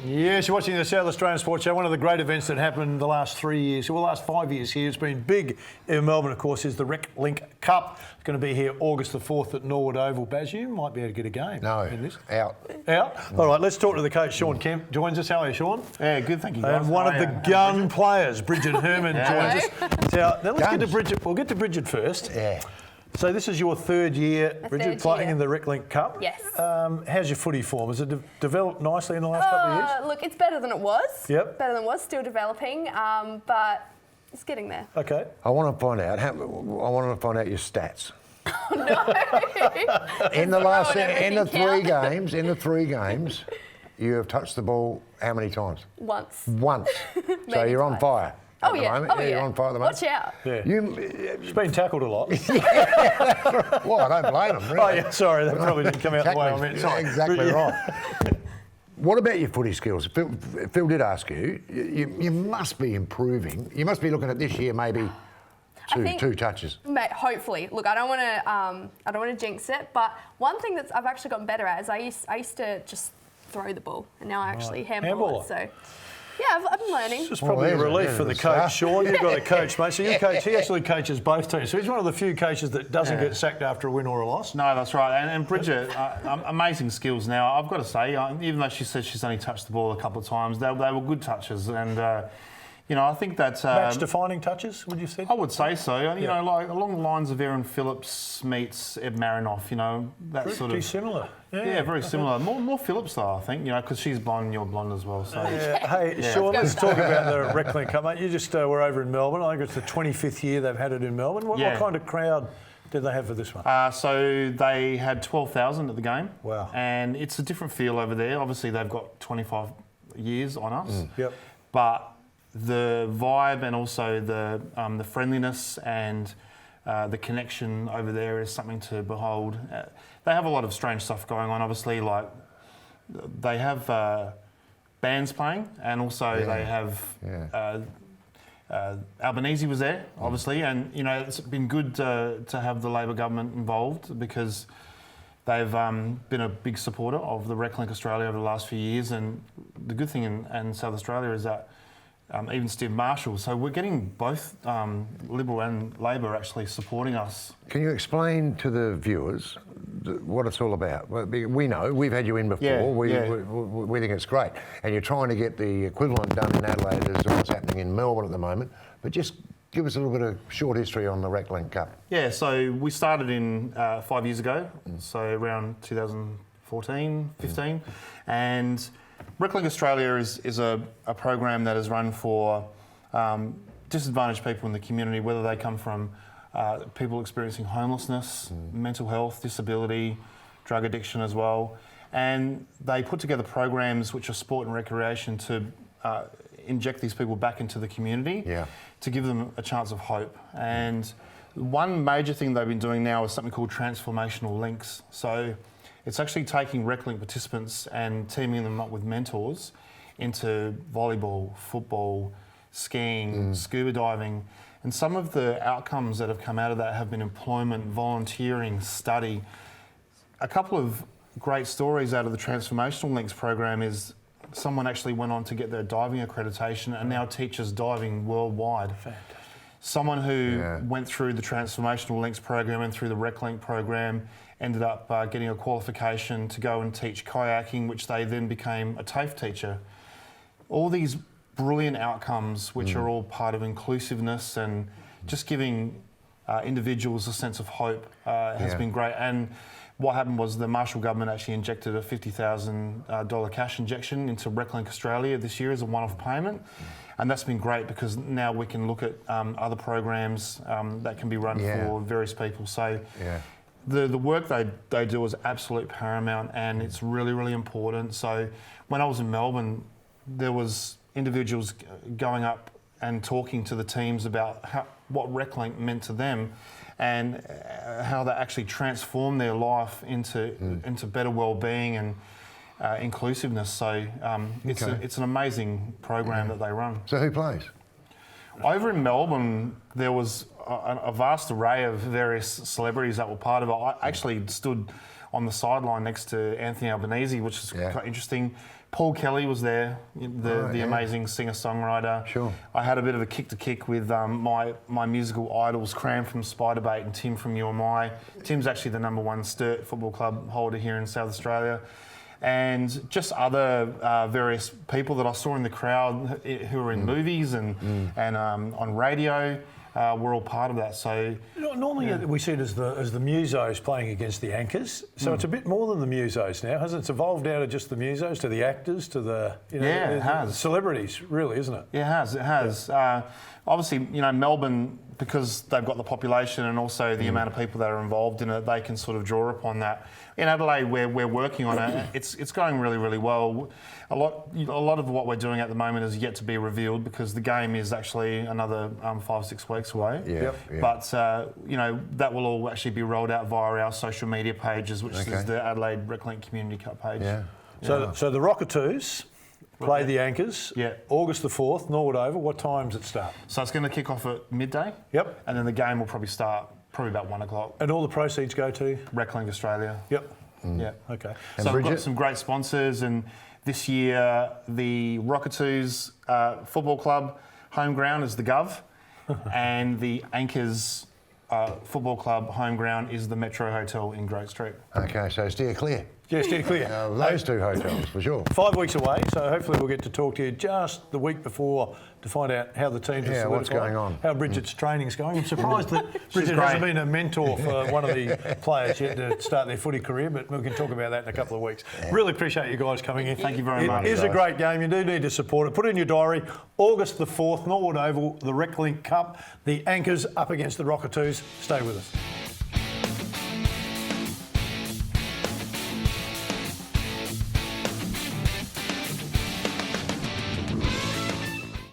Yes, you're watching the South Australian Sports Show. One of the great events that happened in the last 3 years, well, the last 5 years here, it's been big in Melbourne, of course, is the Reclink Cup. It's going to be here August the 4th at Norwood Oval. Baz, you might be able to get a game. No, in this. out. All right, let's talk to the coach, Sean Kemp. Joins us. How are you, Sean? Yeah, good, thank you, guys. And one of the gun players, Bridget Hermann, joins us. Now, let's get to Bridget. We'll get to Bridget first. Yeah. So this is your third year, Bridget, playing in the Reclink Cup. Yes. How's your footy form? Has it developed nicely in the last couple of years? Look, it's better than it was. Yep. Better than it was, still developing, but it's getting there. Okay. I want to find out your stats. No. In the three games, you have touched the ball how many times? Once. So you're on fire. Oh yeah. You're on fire at the moment. Watch out. Yeah. She's been tackled a lot. Well, I don't blame them, really. Oh yeah, sorry, that probably didn't come out the way I meant. Sorry. Exactly right. What about your footy skills? Phil did ask you. You must be improving. You must be looking at this year maybe two touches. Mate, hopefully. Look, I don't want to jinx it, but one thing that I've actually gotten better at is I used to just throw the ball, and now I actually handball it. So. Yeah, I've been learning. It's probably a relief for the coach, Sean. You've got a coach, mate. So you coach. He actually coaches both teams. So he's one of the few coaches that doesn't get sacked after a win or a loss. No, that's right. And Bridget, amazing skills now. I've got to say, even though she said she's only touched the ball a couple of times, they were good touches. And, I think that's... match-defining touches, would you say? I would say so. You know, like along the lines of Aaron Phillips meets Ed Marinoff, that Pretty sort of... similar. Yeah, very similar. More Phillips though, I think, because she's blonde and you're blonde as well. So. Hey, Sean, let's talk about the Reclink Cup, mate. You just were over in Melbourne. I think it's the 25th year they've had it in Melbourne. What kind of crowd did they have for this one? So they had 12,000 at the game. Wow. And it's a different feel over there. Obviously, they've got 25 years on us. Yep. But the vibe and also the friendliness and the connection over there is something to behold. They have a lot of strange stuff going on, obviously, like they have bands playing, and also they have Albanese was there, obviously, and it's been good to have the Labor government involved because they've been a big supporter of the Reclink Australia over the last few years, and the good thing in South Australia is that even Steve Marshall. So we're getting both Liberal and Labor actually supporting us. Can you explain to the viewers what it's all about? We know, we've had you in before, we think it's great. And you're trying to get the equivalent done in Adelaide as what's happening in Melbourne at the moment. But just give us a little bit of short history on the Reclink Cup. Yeah, so we started in 5 years ago, so around 2014, 15. And Reclink Australia is a program that is run for disadvantaged people in the community, whether they come from people experiencing homelessness, mental health, disability, drug addiction as well. And they put together programs which are sport and recreation to inject these people back into the community to give them a chance of hope. And one major thing they've been doing now is something called transformational links. So it's actually taking Reclink participants and teaming them up with mentors into volleyball, football, skiing, scuba diving. And some of the outcomes that have come out of that have been employment, volunteering, study. A couple of great stories out of the Transformational Links program is someone actually went on to get their diving accreditation and now teaches diving worldwide. Fantastic. Someone who went through the Transformational Links program and through the Reclink program ended up getting a qualification to go and teach kayaking, which they then became a TAFE teacher. All these brilliant outcomes, which are all part of inclusiveness and just giving individuals a sense of hope has been great. And what happened was the Marshall government actually injected a $50,000 cash injection into Reclink Australia this year as a one-off payment. And that's been great because now we can look at other programs that can be run for various people. So the work they do is absolute paramount, and it's really, really important. So when I was in Melbourne, there was individuals going up and talking to the teams about what Reclink meant to them and how that actually transformed their life into better well-being and inclusiveness. So it's an amazing program that they run. So who plays? Over in Melbourne, there was a vast array of various celebrities that were part of it. I actually stood on the sideline next to Anthony Albanese, which is quite interesting. Paul Kelly was there, the amazing singer-songwriter. Sure. I had a bit of a kick with my musical idols, Cram from Spiderbait and Tim from UMI. Tim's actually the #1 Sturt Football Club holder here in South Australia. And just other various people that I saw in the crowd who are in movies and on radio. We're all part of that. So normally we see it as the musos playing against the anchors. So it's a bit more than the musos now, hasn't it? It's evolved out of just the musos to the actors to the it has. Celebrities, really, isn't it? Yeah, it has. Obviously, Melbourne, because they've got the population and also the amount of people that are involved in it, they can sort of draw upon that. In Adelaide, where we're working on it, it's going really, really well. A lot of what we're doing at the moment is yet to be revealed because the game is actually another 5 or 6 weeks away. Yeah. But that will all actually be rolled out via our social media pages, which is the Adelaide Reclink Community Cup page. Yeah. So the Rockatoos play the Anchors. Yeah. August the 4th, Norwood Oval. What time does it start? So it's going to kick off at midday. Yep. And then the game will probably start about 1 o'clock. And all the proceeds go to? Reclink Australia. Yep. Yeah. Okay. And so we've Bridget? got some great sponsors, and this year the Rockatoos Football Club home ground is the Gov, and the Anchors Football Club home ground is the Metro Hotel in Great Street. Okay, so steer clear. Yeah, steer clear. Those two hotels, for sure. 5 weeks away, so hopefully we'll get to talk to you just the week before to find out how the teams are solidified, what's going on. how Bridget's training's going. I'm surprised that Bridget hasn't been a mentor for one of the players yet to start their footy career, but we can talk about that in a couple of weeks. Really appreciate you guys coming in. Thank you very much. It is a great game. You do need to support it. Put it in your diary. August the 4th, Norwood Oval, the Reclink Cup. The Anchors up against the Rockatoos. Stay with us.